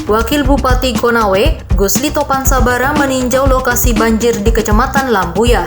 Wakil Bupati Konawe, Gusli Topan Sabara meninjau lokasi banjir di Kecamatan Lambuya.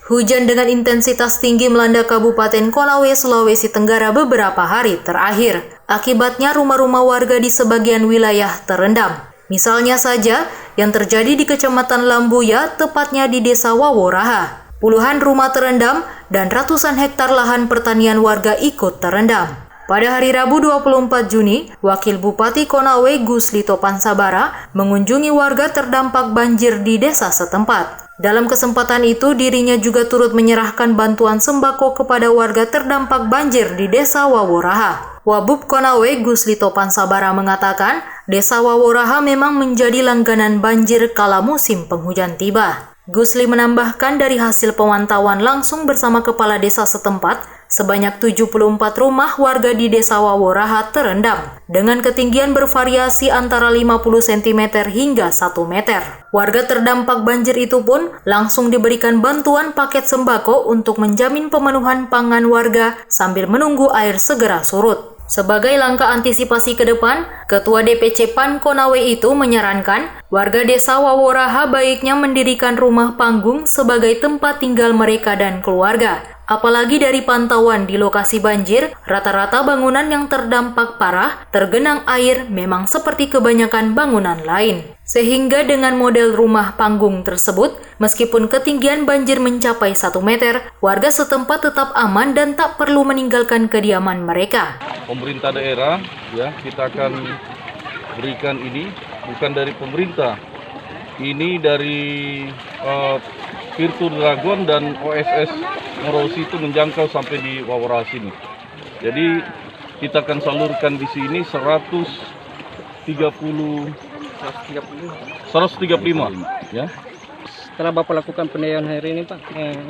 Hujan dengan intensitas tinggi melanda Kabupaten Konawe, Sulawesi Tenggara beberapa hari terakhir. Akibatnya rumah-rumah warga di sebagian wilayah terendam. Misalnya saja yang terjadi di Kecamatan Lambuya, tepatnya di Desa Waworaha. Puluhan rumah terendam dan ratusan hektar lahan pertanian warga ikut terendam. Pada hari Rabu 24 Juni, Wakil Bupati Konawe Gusli Topan Sabara mengunjungi warga terdampak banjir di desa setempat. Dalam kesempatan itu, dirinya juga turut menyerahkan bantuan sembako kepada warga terdampak banjir di Desa Waworaha. Wabub Konawe Gusli Topan Sabara mengatakan, Desa Waworaha memang menjadi langganan banjir kala musim penghujan tiba. Gusli menambahkan dari hasil pemantauan langsung bersama kepala desa setempat, sebanyak 74 rumah warga di Desa Waworaha terendam dengan ketinggian bervariasi antara 50 cm hingga 1 meter. Warga terdampak banjir itu pun langsung diberikan bantuan paket sembako untuk menjamin pemenuhan pangan warga sambil menunggu air segera surut. Sebagai langkah antisipasi ke depan, Ketua DPC PAN Konawe itu menyarankan warga Desa Waworaha baiknya mendirikan rumah panggung sebagai tempat tinggal mereka dan keluarga. Apalagi dari pantauan di lokasi banjir, rata-rata bangunan yang terdampak parah tergenang air memang seperti kebanyakan bangunan lain. Sehingga dengan model rumah panggung tersebut, meskipun ketinggian banjir mencapai 1 meter, warga setempat tetap aman dan tak perlu meninggalkan kediaman mereka. Pemerintah daerah, ya, kita akan berikan ini bukan dari pemerintah, ini dari Virtu Dragon dan OSS Morosi itu menjangkau sampai di Waworaha sini. Jadi kita akan salurkan di sini 135 ya. Setelah Bapak lakukan penilaian hari ini Pak,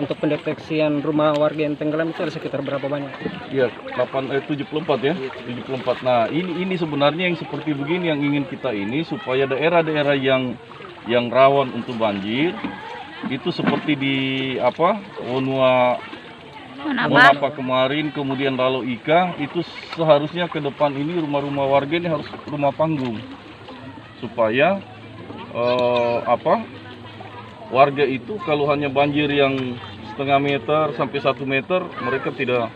untuk pendeteksian rumah warga yang tenggelam itu ada sekitar berapa banyak? Iya, 74 ya. 74. Nah, ini sebenarnya yang seperti begini yang ingin kita ini supaya daerah-daerah yang rawan untuk banjir itu seperti di Monapa kemarin, kemudian Ralo Ika, itu seharusnya ke depan ini rumah-rumah warga ini harus rumah panggung supaya warga itu kalau hanya banjir yang setengah meter sampai 1 meter mereka tidak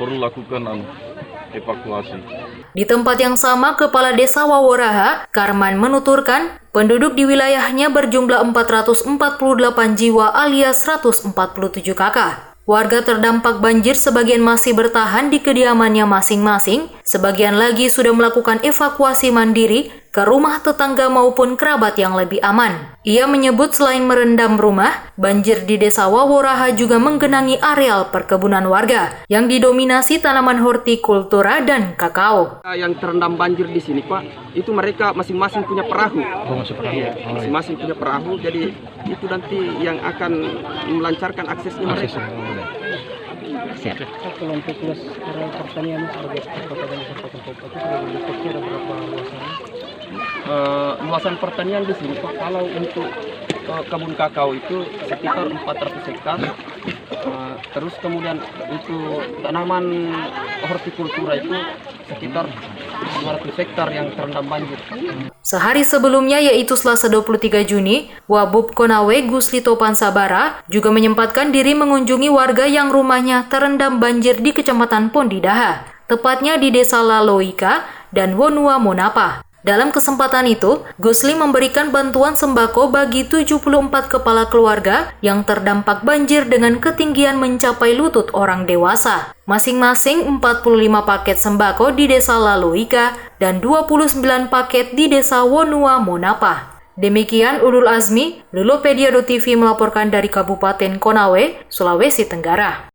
perlu lakukan evakuasi. Di tempat yang sama, Kepala Desa Waworaha, Karman, menuturkan penduduk di wilayahnya berjumlah 448 jiwa alias 147 kakak. Warga terdampak banjir sebagian masih bertahan di kediamannya masing-masing, sebagian lagi sudah melakukan evakuasi mandiri ke rumah tetangga maupun kerabat yang lebih aman. Ia menyebut selain merendam rumah, banjir di Desa Waworaha juga menggenangi areal perkebunan warga yang didominasi tanaman hortikultura dan kakao. Yang terendam banjir di sini Pak, itu mereka masing-masing punya perahu. Masing-masing punya perahu, jadi itu nanti yang akan melancarkan aksesnya mereka. Siap. Kalau untuk area pertanian sebagai kota dan kabupaten kota itu sudah dideteksi ada berapa luasan? Luasan pertanian di sini Pak, kalau untuk kebun kakao itu sekitar 400 hektar. Terus kemudian itu tanaman hortikultura itu sekitar 200 hektar yang terendam banjir. Sehari sebelumnya, yaitu Selasa 23 Juni, Wabub Konawe Gusli Topan Sabara juga menyempatkan diri mengunjungi warga yang rumahnya terendam banjir di Kecamatan Pondidaha, tepatnya di Desa Laloika dan Wonua Monapa. Dalam kesempatan itu, Gusli memberikan bantuan sembako bagi 74 kepala keluarga yang terdampak banjir dengan ketinggian mencapai lutut orang dewasa. Masing-masing 45 paket sembako di Desa Laloika dan 29 paket di Desa Wonua Monapa. Demikian Ulul Azmi, Lulopedia.tv melaporkan dari Kabupaten Konawe, Sulawesi Tenggara.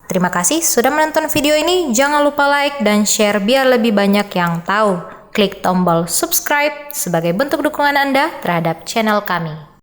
Terima kasih sudah menonton video ini. Jangan lupa like dan share biar lebih banyak yang tahu. Klik tombol subscribe sebagai bentuk dukungan Anda terhadap channel kami.